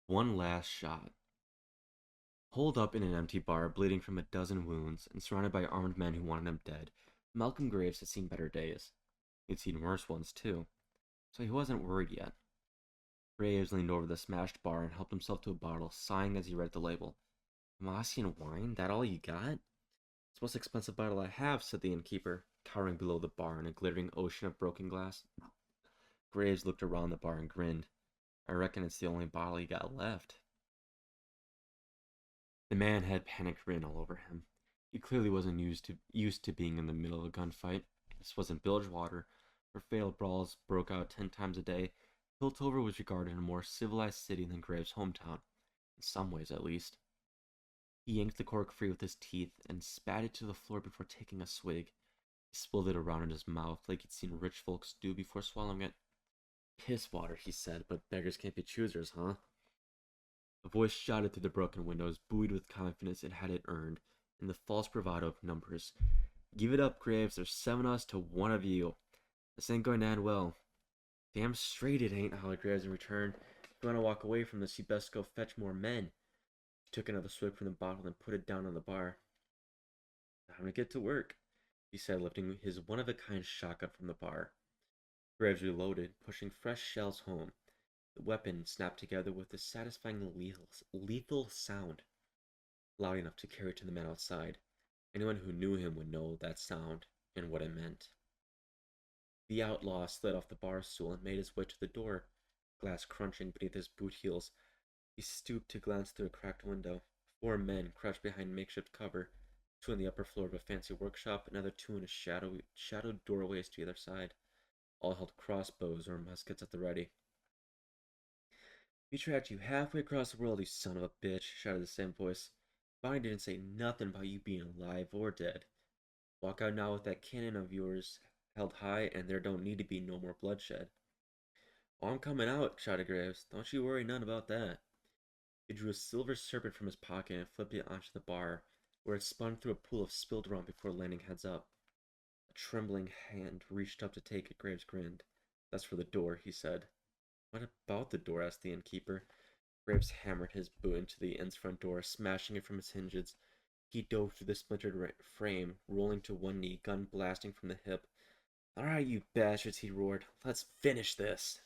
One last shot. Holed up in an empty bar, bleeding from a dozen wounds, and surrounded by armed men who wanted him dead, Malcolm Graves had seen better days. He'd seen worse ones, too, so he wasn't worried yet. Graves leaned over the smashed bar and helped himself to a bottle, sighing as he read the label. Demacian wine? That all you got? It's the most expensive bottle I have, said the innkeeper, cowering below the bar in a glittering ocean of broken glass. Graves looked around the bar and grinned. I reckon it's the only bottle you got left. The man had panic written all over him. He clearly wasn't used to being in the middle of a gunfight. This wasn't Bilgewater, where fatal brawls broke out 10 times a day. Piltover was regarded as a more civilized city than Graves' hometown, in some ways at least. He yanked the cork free with his teeth and spat it to the floor before taking a swig. He spilled it around in his mouth like he'd seen rich folks do before swallowing it. Piss water, he said, but beggars can't be choosers, huh? A voice shouted through the broken windows, buoyed with confidence it had earned, in the false bravado of numbers. Give it up, Graves. There's 7 of us to 1 of you. This ain't going to end well. Damn straight it ain't, hollered Graves in return. If you want to walk away from this, you best go fetch more men. He took another swig from the bottle and put it down on the bar. Time to get to work, he said, lifting his one-of-a-kind shotgun from the bar. Graves reloaded, pushing fresh shells home. The weapon snapped together with a satisfying lethal sound, loud enough to carry to the man outside. Anyone who knew him would know that sound and what it meant. The outlaw slid off the bar stool and made his way to the door, glass crunching beneath his boot heels. He stooped to glance through a cracked window. 4 men crouched behind makeshift cover, 2 on the upper floor of a fancy workshop, another 2 in a shadowed doorways to either side. All held crossbows or muskets at the ready. We tracked you halfway across the world, you son of a bitch, shouted the same voice. Bonnie didn't say nothing about you being alive or dead. Walk out now with that cannon of yours held high, and there don't need to be no more bloodshed. Oh, I'm coming out, shouted Graves. Don't you worry none about that. He drew a silver serpent from his pocket and flipped it onto the bar, where it spun through a pool of spilled rum before landing heads up. A trembling hand reached up to take it. Graves grinned. That's for the door, he said. What about the door? Asked the innkeeper. Graves hammered his boot into the inn's front door, smashing it from its hinges. He dove through the splintered frame, rolling to one knee, gun blasting from the hip. All right, you bastards, he roared. Let's finish this.